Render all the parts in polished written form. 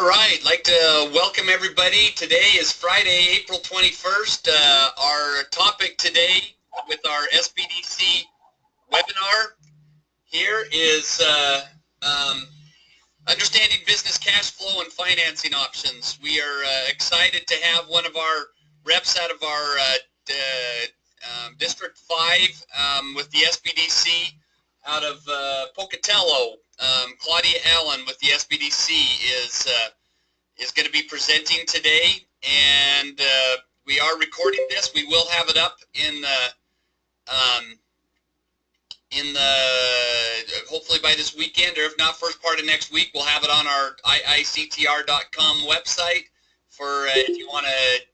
right, I'd like to welcome everybody. Today is Friday, April 21st. Our topic today with our SBDC webinar here is understanding business cash flow and financing options. We are excited to have one of our reps out of our District 5 with the SBDC out of Pocatello. Claudia Allen with the SBDC is going to be presenting today, and we are recording this. We will have it up in hopefully by this weekend, or if not, first part of next week. We'll have it on our IICTR.com website for if you want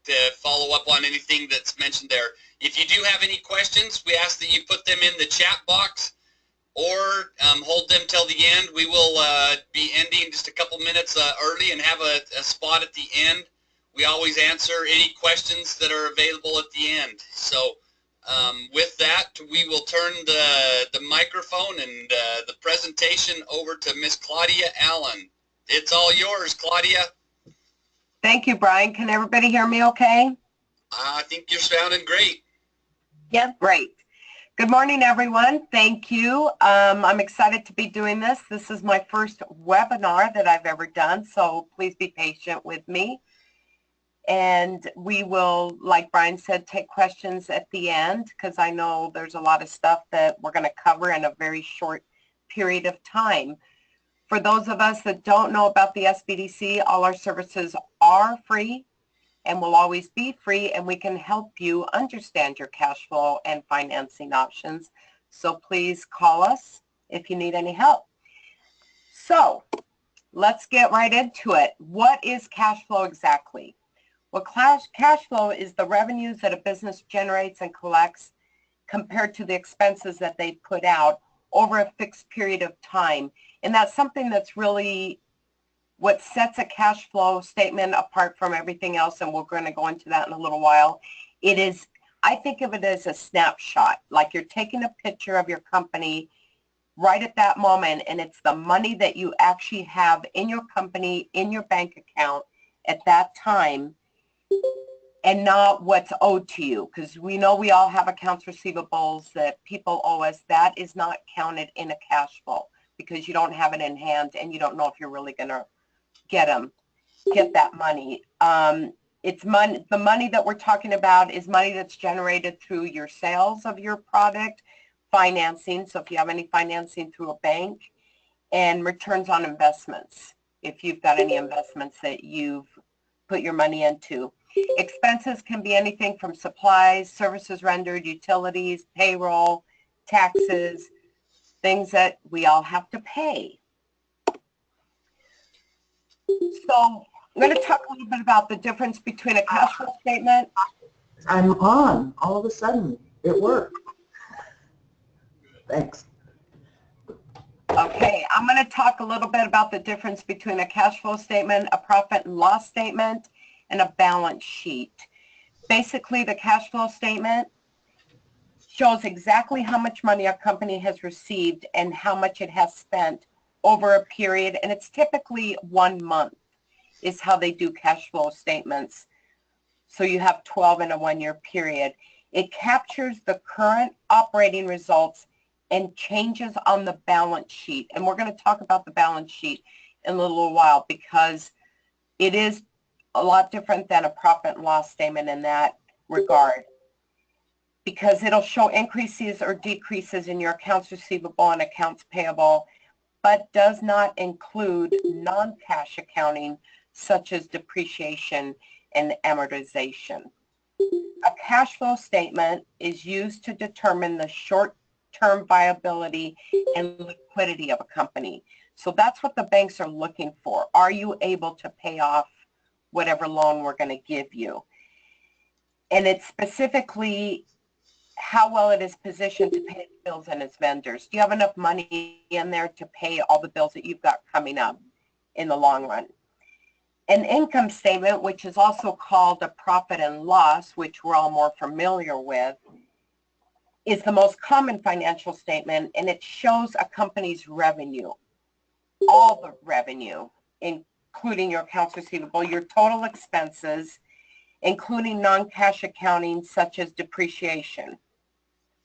to follow up on anything that's mentioned there. If you do have any questions, we ask that you put them in the chat box, or hold them till the end. We will be ending just a couple minutes early and have a spot at the end. We always answer any questions that are available at the end. So with that, we will turn the microphone and the presentation over to Miss Claudia Allen. It's all yours, Claudia. Thank you, Brian. Can everybody hear me okay? I think you're sounding great. Yep, great. Good morning, everyone. Thank you. I'm excited to be doing this. This is my first webinar that I've ever done, so please be patient with me. And we will, like Brian said, take questions at the end, because I know there's a lot of stuff that we're going to cover in a very short period of time. For those of us that don't know about the SBDC, all our services are free and will always be free, and we can help you understand your cash flow and financing options. So please call us if you need any help. So let's get right into it. What is cash flow exactly? Well, cash flow is the revenues that a business generates and collects compared to the expenses that they put out over a fixed period of time. And that's something that's really what sets a cash flow statement apart from everything else, and we're going to go into that in a little while. It is, I think of it as a snapshot, like you're taking a picture of your company right at that moment, and it's the money that you actually have in your company, in your bank account at that time, and not what's owed to you, because we know we all have accounts receivables that people owe us. That is not counted in a cash flow because you don't have it in hand and you don't know if you're really going to get that money. It's money. The money that we're talking about is money that's generated through your sales of your product, financing, so if you have any financing through a bank, and returns on investments, if you've got any investments that you've put your money into. Expenses can be anything from supplies, services rendered, utilities, payroll, taxes, things that we all have to pay. So I'm going to talk a little bit about the difference between a cash flow statement. I'm on. All of a sudden, it worked. Thanks. Okay, I'm going to talk a little bit about the difference between a cash flow statement, a profit and loss statement, and a balance sheet. Basically, the cash flow statement shows exactly how much money a company has received and how much it has spent over a period, and it's typically 1 month is how they do cash flow statements. So you have 12 in a 1-year period. It captures the current operating results and changes on the balance sheet. And we're going to talk about the balance sheet in a little while because it is a lot different than a profit and loss statement in that regard, because it'll show increases or decreases in your accounts receivable and accounts payable, but does not include non-cash accounting such as depreciation and amortization. A cash flow statement is used to determine the short-term viability and liquidity of a company. So that's what the banks are looking for. Are you able to pay off whatever loan we're going to give you? And it's specifically how well it is positioned to pay the bills and its vendors. Do you have enough money in there to pay all the bills that you've got coming up in the long run? An income statement, which is also called a profit and loss, which we're all more familiar with, is the most common financial statement, and it shows a company's revenue, all the revenue, including your accounts receivable, your total expenses, including non-cash accounting such as depreciation,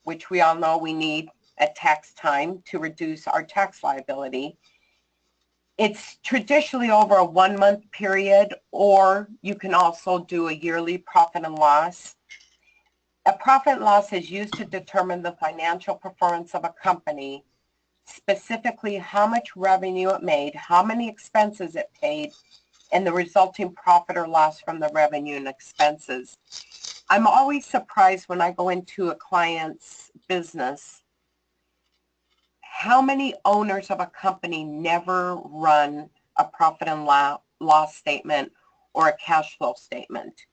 which we all know we need at tax time to reduce our tax liability. It's traditionally over a 1-month period, or you can also do a yearly profit and loss. A profit and loss is used to determine the financial performance of a company, specifically how much revenue it made, how many expenses it paid, and the resulting profit or loss from the revenue and expenses. I'm always surprised when I go into a client's business how many owners of a company never run a profit and loss statement or a cash flow statement.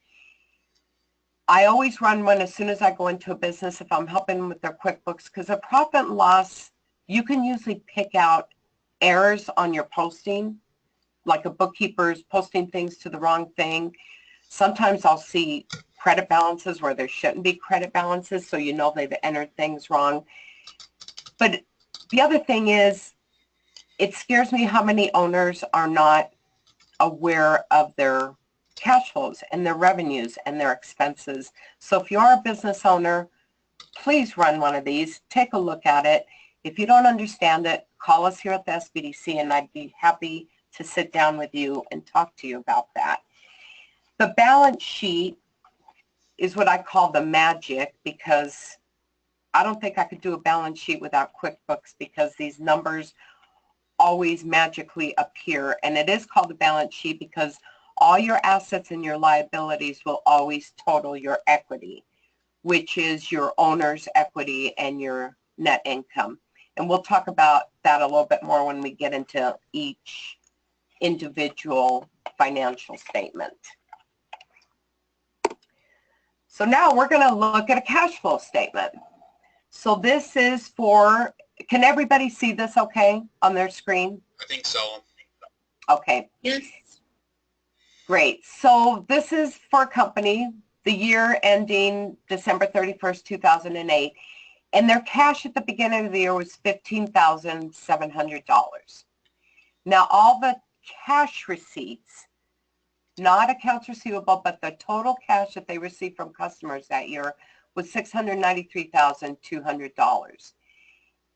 I always run one as soon as I go into a business if I'm helping them with their QuickBooks, because a profit and loss, you can usually pick out errors on your posting, like a bookkeeper's posting things to the wrong thing. Sometimes I'll see credit balances where there shouldn't be credit balances, so you know they've entered things wrong. But the other thing is, it scares me how many owners are not aware of their cash flows and their revenues and their expenses. So if you are a business owner, please run one of these. Take a look at it. If you don't understand it, call us here at the SBDC, and I'd be happy to sit down with you and talk to you about that. The balance sheet is what I call the magic, because I don't think I could do a balance sheet without QuickBooks, because these numbers always magically appear. And it is called a balance sheet because all your assets and your liabilities will always total your equity, which is your owner's equity and your net income. And we'll talk about that a little bit more when we get into each individual financial statement. So now we're going to look at a cash flow statement. So this is for, can everybody see this okay on their screen? I think so. Okay. Yes. Great. So this is for a company, the year ending December 31st, 2008, and their cash at the beginning of the year was $15,700. Now all the cash receipts, not accounts receivable, but the total cash that they received from customers that year was $693,200.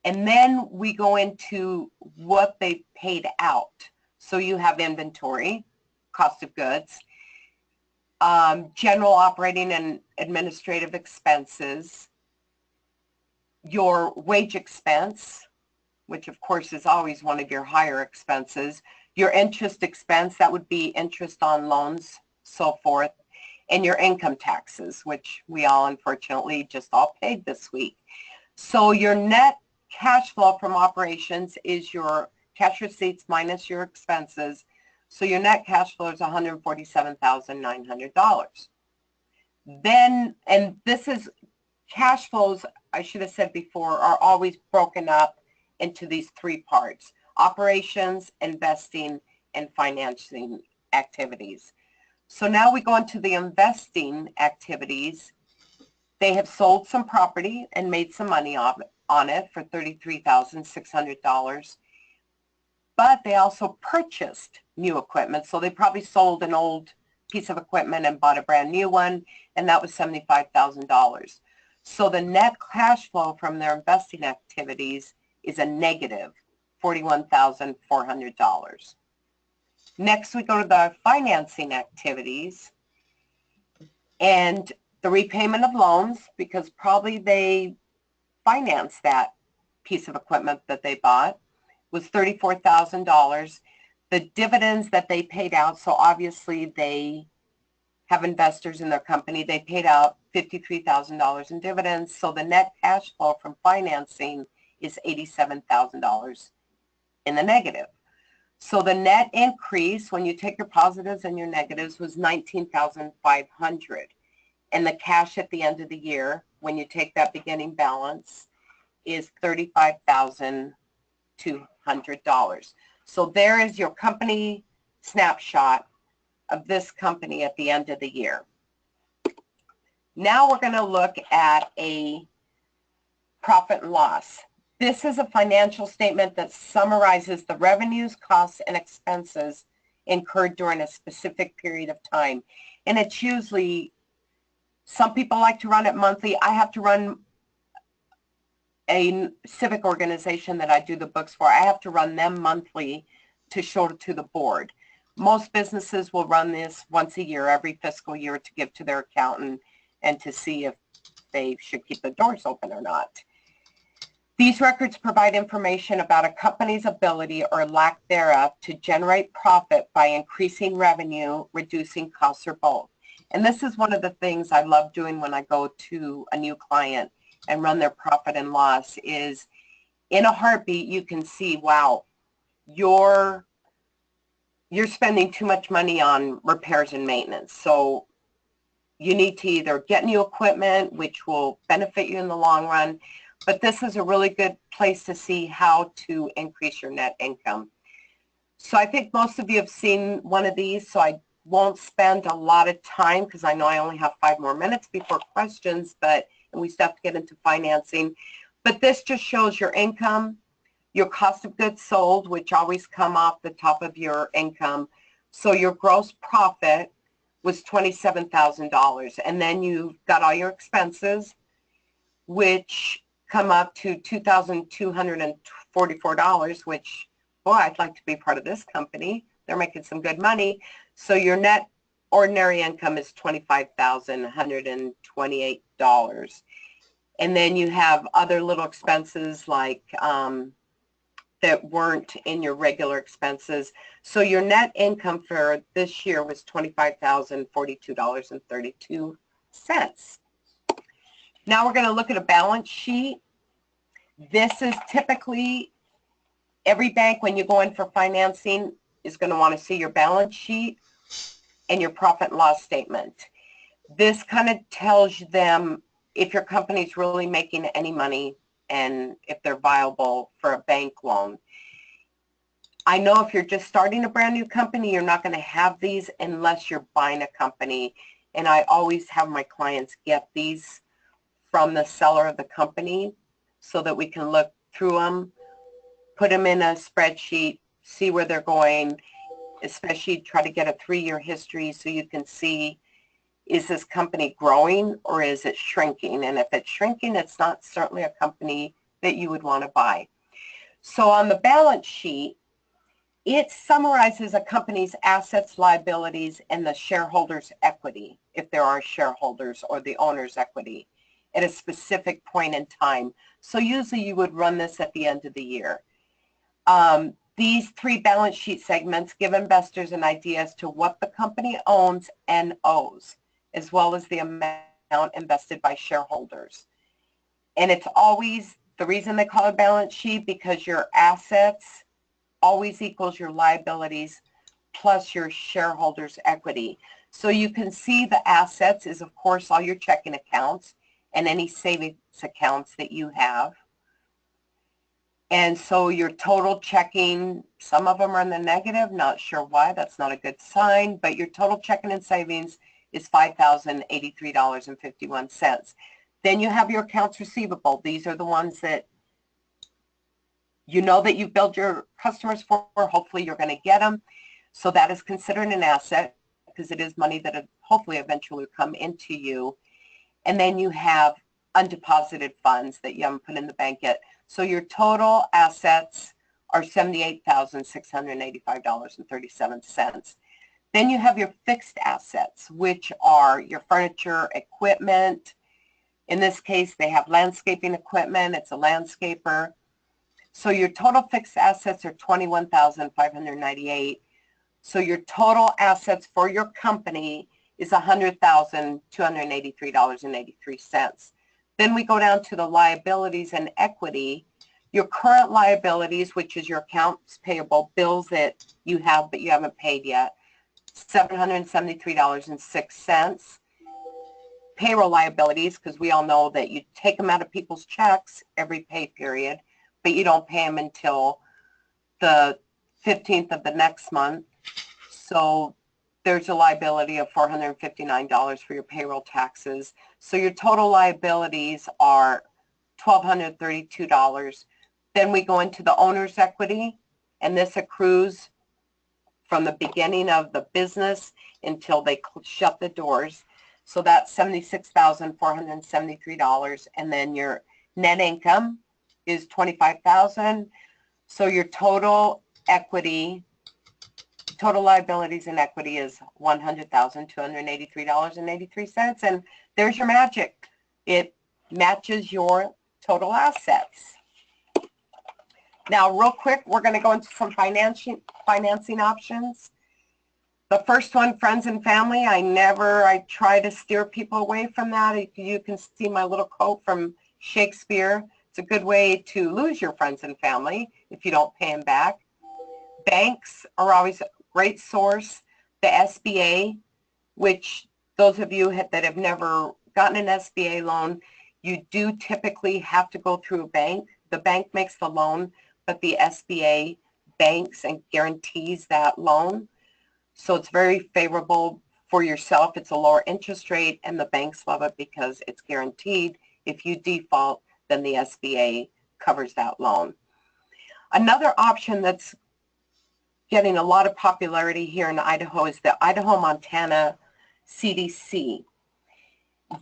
And then we go into what they paid out. So you have inventory, cost of goods, general operating and administrative expenses, your wage expense, which of course is always one of your higher expenses, your interest expense, that would be interest on loans, so forth, and your income taxes, which we all unfortunately just all paid this week. So your net cash flow from operations is your cash receipts minus your expenses. So your net cash flow is $147,900. Then, and this is cash flows, I should have said before, are always broken up into these three parts: operations, investing, and financing activities. So now we go into the investing activities. They have sold some property and made some money on it for $33,600. But they also purchased new equipment. So they probably sold an old piece of equipment and bought a brand new one, and that was $75,000. So the net cash flow from their investing activities is a negative $41,400. Next, we go to the financing activities and the repayment of loans, because probably they financed that piece of equipment that they bought, was $34,000. The dividends that they paid out, so obviously they have investors in their company, they paid out $53,000 in dividends, so the net cash flow from financing is $87,000 in the negative. So the net increase, when you take your positives and your negatives, was $19,500. And the cash at the end of the year, when you take that beginning balance, is $35,200. So there is your company snapshot of this company at the end of the year. Now we're going to look at a profit and loss. This is a financial statement that summarizes the revenues, costs, and expenses incurred during a specific period of time. And it's usually, some people like to run it monthly. I have to run a civic organization that I do the books for. I have to run them monthly to show to the board. Most businesses will run this once a year, every fiscal year, to give to their accountant and to see if they should keep the doors open or not. These records provide information about a company's ability or lack thereof to generate profit by increasing revenue, reducing costs, or both. And this is one of the things I love doing when I go to a new client and run their profit and loss, is in a heartbeat you can see, wow, you're spending too much money on repairs and maintenance. So you need to either get new equipment, which will benefit you in the long run, but this is a really good place to see how to increase your net income. So I think most of you have seen one of these, so I won't spend a lot of time because I know I only have 5 more minutes before questions, and we still have to get into financing. But this just shows your income, your cost of goods sold, which always come off the top of your income. So your gross profit was $27,000, and then you've got all your expenses, which come up to $2,244, which, boy, I'd like to be part of this company. They're making some good money. So your net ordinary income is $25,128. And then you have other little expenses like that weren't in your regular expenses. So your net income for this year was $25,042.32. Now we're going to look at a balance sheet. This is typically, every bank when you go in for financing is going to want to see your balance sheet and your profit and loss statement. This kind of tells them if your company's really making any money and if they're viable for a bank loan. I know if you're just starting a brand new company, you're not going to have these unless you're buying a company. And I always have my clients get these from the seller of the company so that we can look through them, put them in a spreadsheet, see where they're going, especially try to get a 3-year history so you can see, is this company growing or is it shrinking? And if it's shrinking, it's not certainly a company that you would want to buy. So on the balance sheet, it summarizes a company's assets, liabilities, and the shareholders' equity, if there are shareholders, or the owner's equity at a specific point in time. So usually you would run this at the end of the year. These 3 balance sheet segments give investors an idea as to what the company owns and owes, as well as the amount invested by shareholders. And it's always, the reason they call it a balance sheet, because your assets always equals your liabilities plus your shareholders' equity. So you can see the assets is, of course, all your checking accounts and any savings accounts that you have. And so your total checking, some of them are in the negative, not sure why, that's not a good sign, but your total checking and savings is $5,083.51. Then you have your accounts receivable. These are the ones that you know that you've billed your customers for. Hopefully you're going to get them. So that is considered an asset because it is money that hopefully eventually will come into you. And then you have undeposited funds that you haven't put in the bank yet. So your total assets are $78,685.37. Then you have your fixed assets, which are your furniture, equipment. In this case, they have landscaping equipment. It's a landscaper. So your total fixed assets are $21,598. So your total assets for your company is $100,283.83. Then we go down to the liabilities and equity. Your current liabilities, which is your accounts payable, bills that you have but you haven't paid yet, $773.06. Payroll liabilities, because we all know that you take them out of people's checks every pay period, but you don't pay them until the 15th of the next month. So there's a liability of $459 for your payroll taxes. So your total liabilities are $1,232. Then we go into the owner's equity, and this accrues from the beginning of the business until they shut the doors. So that's $76,473, and then your net income is $25,000. So your total equity, total liabilities and equity is $100,283.83, and there's your magic. It matches your total assets. Now, real quick, we're going to go into some financing options. The first one, friends and family. I try to steer people away from that. If you can see my little quote from Shakespeare, it's a good way to lose your friends and family if you don't pay them back. Banks are always a great source. The SBA, which those of you that have never gotten an SBA loan, you do typically have to go through a bank. The bank makes the loan, but the SBA banks and guarantees that loan. So it's very favorable for yourself. It's a lower interest rate, and the banks love it because it's guaranteed. If you default, then the SBA covers that loan. Another option that's getting a lot of popularity here in Idaho is the Idaho-Montana CDC.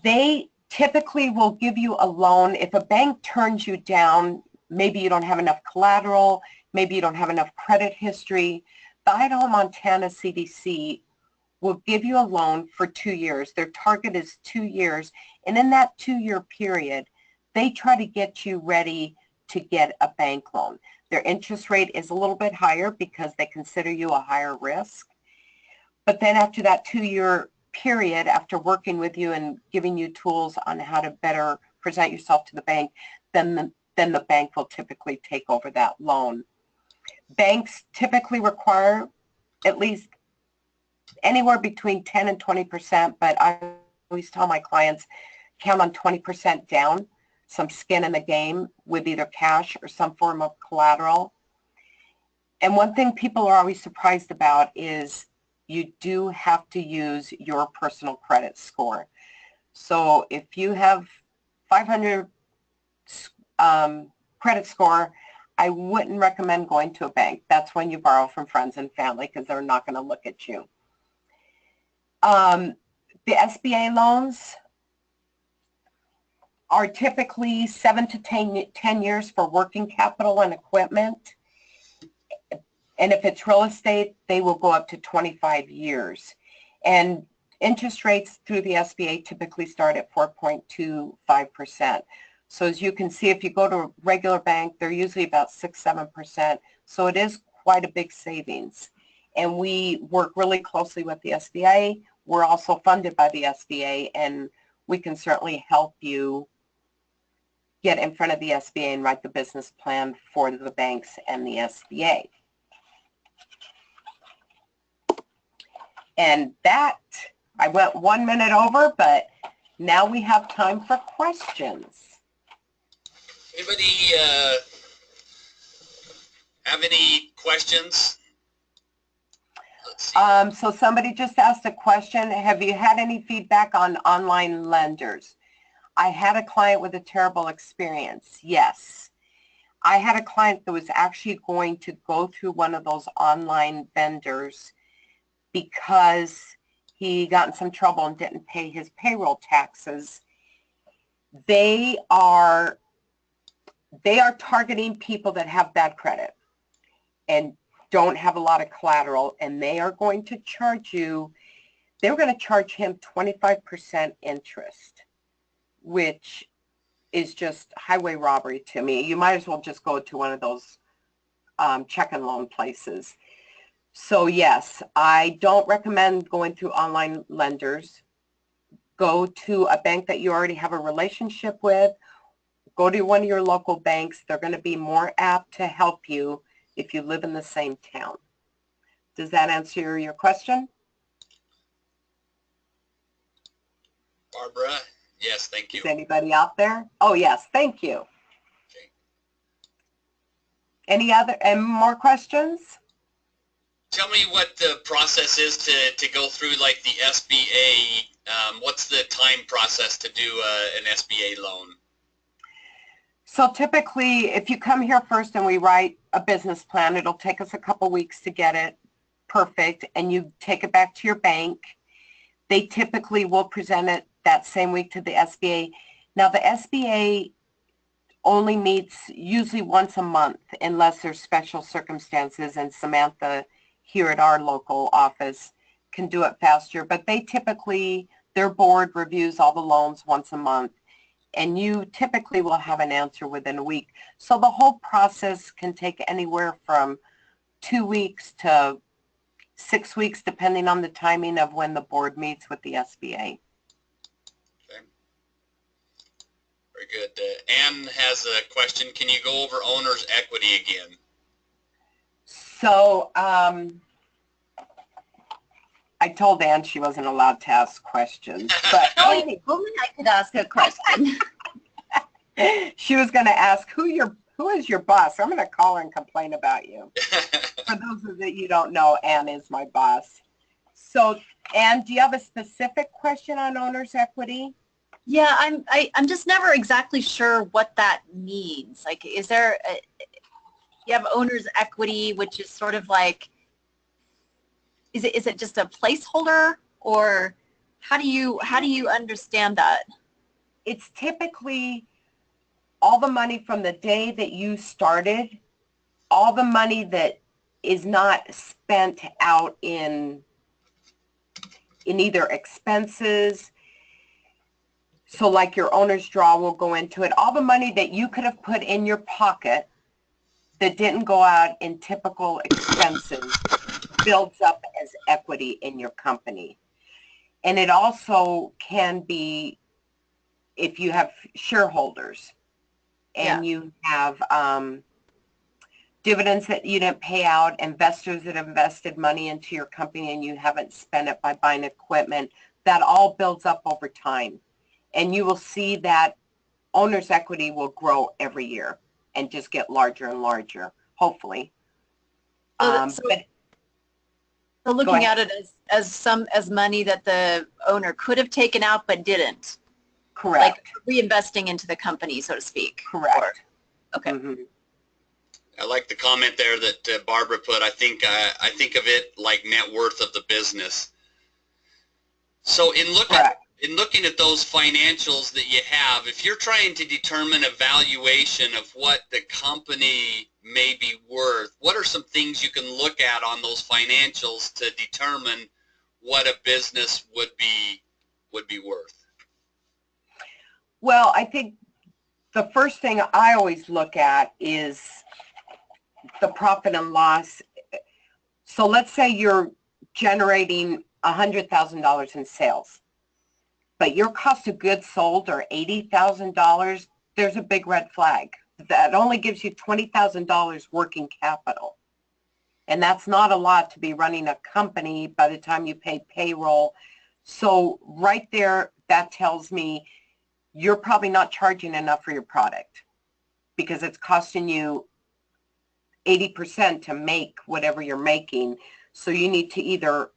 They typically will give you a loan if a bank turns you down. Maybe you don't have enough collateral, maybe you don't have enough credit history. The Idaho-Montana CDC will give you a loan for 2 years. Their target is 2 years, and in that 2-year period, they try to get you ready to get a bank loan. Their interest rate is a little bit higher because they consider you a higher risk. But then after that 2-year period, after working with you and giving you tools on how to better present yourself to the bank, then the bank will typically take over that loan. Banks typically require at least anywhere between 10 and 20%, but I always tell my clients, count on 20% down, some skin in the game with either cash or some form of collateral. And one thing people are always surprised about is you do have to use your personal credit score. So if you have 500 credit score, I wouldn't recommend going to a bank. That's when you borrow from friends and family because they're not going to look at you. The SBA loans are typically 7 to 10 years for working capital and equipment. And if it's real estate, they will go up to 25 years. And interest rates through the SBA typically start at 4.25%. So as you can see, if you go to a regular bank, they're usually about 6-7%. So it is quite a big savings. And we work really closely with the SBA. We're also funded by the SBA, and we can certainly help you get in front of the SBA and write the business plan for the banks and the SBA. And that, I went 1 minute over, but now we have time for questions. Anybody have any questions? Let's see. So somebody just asked a question. Have you had any feedback on online lenders? I had a client with a terrible experience. Yes. I had a client that was actually going to go through one of those online vendors because he got in some trouble and didn't pay his payroll taxes. They are targeting people that have bad credit and don't have a lot of collateral, and they are going to charge you, they're going to charge him 25% interest, which is just highway robbery to me. You might as well just go to one of those check and loan places. So yes, I don't recommend going through online lenders. Go to a bank that you already have a relationship with. Go to one of your local banks. They're going to be more apt to help you if you live in the same town. Does that answer your question? Barbara, yes, thank you. Is anybody out there? Oh, yes, thank you. Okay. And more questions? Tell me what the process is to go through like the SBA. What's the time process to do an SBA loan? So typically, if you come here first and we write a business plan, it'll take us a couple weeks to get it perfect, and you take it back to your bank. They typically will present it that same week to the SBA. Now, the SBA only meets usually once a month unless there's special circumstances, and Samantha here at our local office can do it faster. But they typically, their board reviews all the loans once a month, and you typically will have an answer within a week. So the whole process can take anywhere from 2 weeks to 6 weeks, depending on the timing of when the board meets with the SBA. Okay. Very good. Ann has a question. Can you go over owner's equity again? So I told Ann she wasn't allowed to ask questions, but Only I could ask a question. she was going to ask who is your boss. I'm going to call her and complain about you. For those of you that don't know, Ann is my boss. So, Ann, do you have a specific question on owner's equity? Yeah, I'm just never exactly sure what that means. Like, is there you have owner's equity, which is sort of like, is it just a placeholder, or how do you understand that? It's typically all the money from the day that you started, all the money that is not spent out in either expenses. So like your owner's draw will go into it. All the money that you could have put in your pocket that didn't go out in typical expenses builds up as equity in your company. And it also can be if you have shareholders and you have dividends that you didn't pay out, investors that have invested money into your company and you haven't spent it by buying equipment, that all builds up over time. And you will see that owner's equity will grow every year and just get larger and larger, hopefully. So looking at it as money that the owner could have taken out but didn't. Correct. Like reinvesting into the company, so to speak. Correct. Okay. Mm-hmm. I like the comment there that Barbara put. I think of it like net worth of the business. So in looking at those financials that you have, if you're trying to determine a valuation of what the company may be worth, what are some things you can look at on those financials to determine what a business would be worth? Well, I think the first thing I always look at is the profit and loss. So let's say you're generating $100,000 in sales, but your cost of goods sold are $80,000. There's a big red flag. That only gives you $20,000 working capital. And that's not a lot to be running a company by the time you pay payroll. So right there, that tells me you're probably not charging enough for your product because it's costing you 80% to make whatever you're making. So you need to either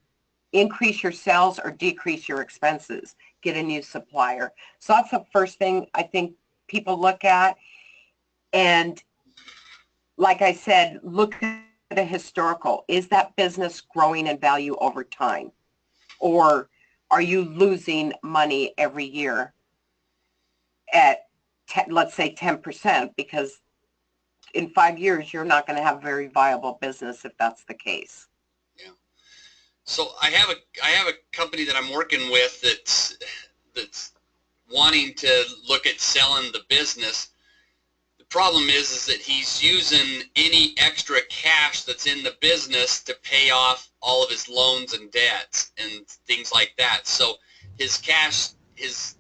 increase your sales or decrease your expenses, get a new supplier. So that's the first thing I think people look at. And like I said, look at a historical. Is that business growing in value over time? Or are you losing money every year at, let's say, 10%? Because in 5 years, you're not going to have a very viable business if that's the case. Yeah. So I have a company that I'm working with that's wanting to look at selling the business. The problem is that he's using any extra cash that's in the business to pay off all of his loans and debts and things like that. So his cash, his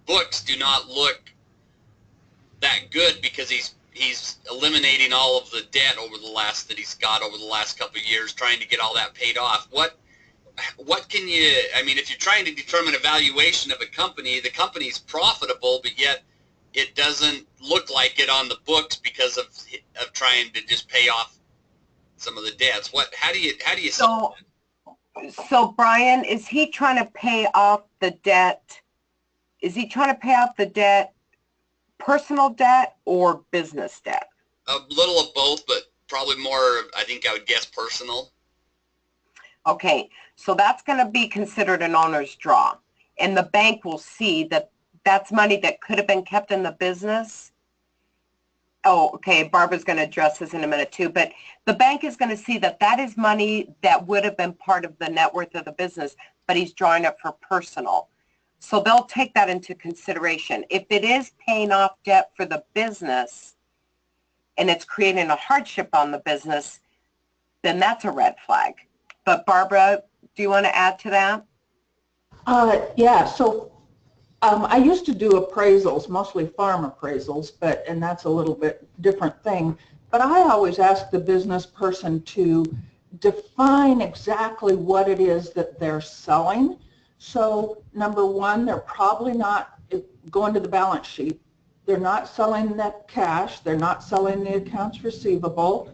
books do not look that good because he's eliminating all of the debt that he's got over the last couple of years, trying to get all that paid off. What can you, I mean, if you're trying to determine a valuation of a company, the company's profitable, but yet it doesn't look like it on the books because of trying to just pay off some of the debts. How do you So Brian, is he trying to pay off the debt? Is he trying to pay off the debt, personal debt or business debt? A little of both, but probably more, I think I would guess personal. Okay, so that's going to be considered an owner's draw. And the bank will see that that's money that could have been kept in the business. Oh, okay, Barbara's going to address this in a minute too, but the bank is going to see that that is money that would have been part of the net worth of the business, but he's drawing it for personal. So they'll take that into consideration. If it is paying off debt for the business and it's creating a hardship on the business, then that's a red flag. But Barbara, do you want to add to that? Yeah, so I used to do appraisals, mostly farm appraisals, and that's a little bit different thing. But I always ask the business person to define exactly what it is that they're selling. So number one, they're probably not going to the balance sheet. They're not selling net cash. They're not selling the accounts receivable.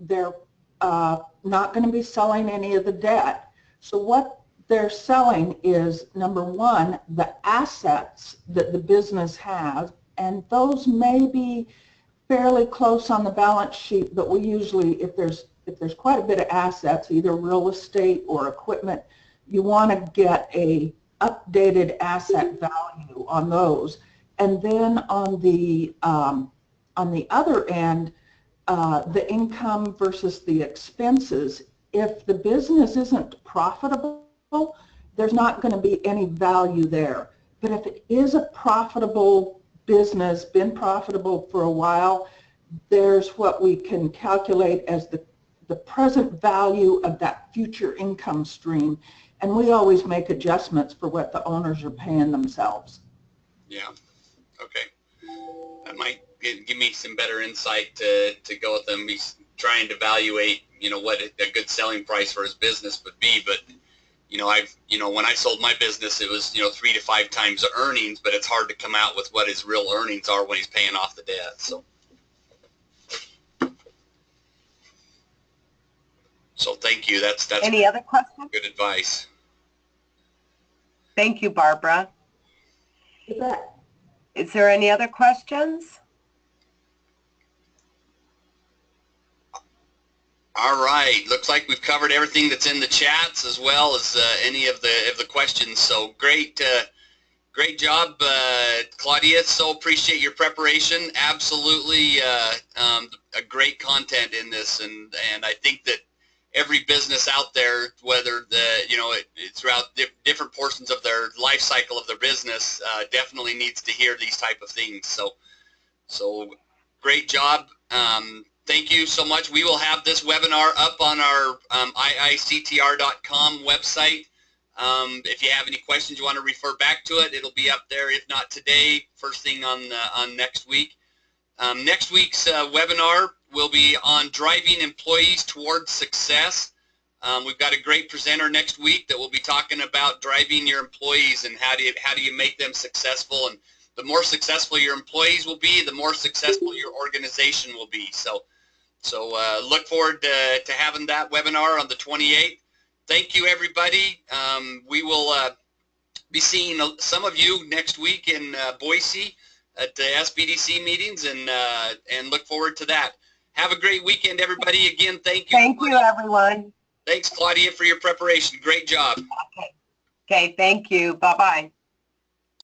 They're not going to be selling any of the debt. So what they're selling is, number one, the assets that the business has, and those may be fairly close on the balance sheet, but we usually, if there's quite a bit of assets, either real estate or equipment, you want to get a updated asset value on those. And then on the other end, the income versus the expenses, if the business isn't profitable, there's not going to be any value there. But if it is a profitable business, been profitable for a while, there's what we can calculate as the present value of that future income stream. And we always make adjustments for what the owners are paying themselves. Yeah. Okay. That might give me some better insight to go with them. He's trying to evaluate, what a good selling price for his business would be. But, when I sold my business, it was, 3 to 5 times the earnings, but it's hard to come out with what his real earnings are when he's paying off the debt. So thank you. That's Any other questions? good advice. Thank you, Barbara. You bet. Is there any other questions? All right. Looks like we've covered everything that's in the chats as well as any of the questions. So great job, Claudia. So appreciate your preparation. Absolutely a great content in this, and I think that every business out there, whether throughout different portions of their life cycle of their business, definitely needs to hear these type of things. So great job. Thank you so much. We will have this webinar up on our IICTR.com website. If you have any questions you want to refer back to it, it'll be up there. If not today, first thing on next week. Next week's webinar will be on driving employees towards success. We've got a great presenter next week that will be talking about driving your employees and how do you make them successful. And the more successful your employees will be, the more successful your organization will be. So look forward to having that webinar on the 28th. Thank you, everybody. We will be seeing some of you next week in Boise at the SBDC meetings, and look forward to that. Have a great weekend, everybody. Again, thank you. Thank you, everyone. Thanks, Claudia, for your preparation. Great job. Okay, thank you. Bye-bye.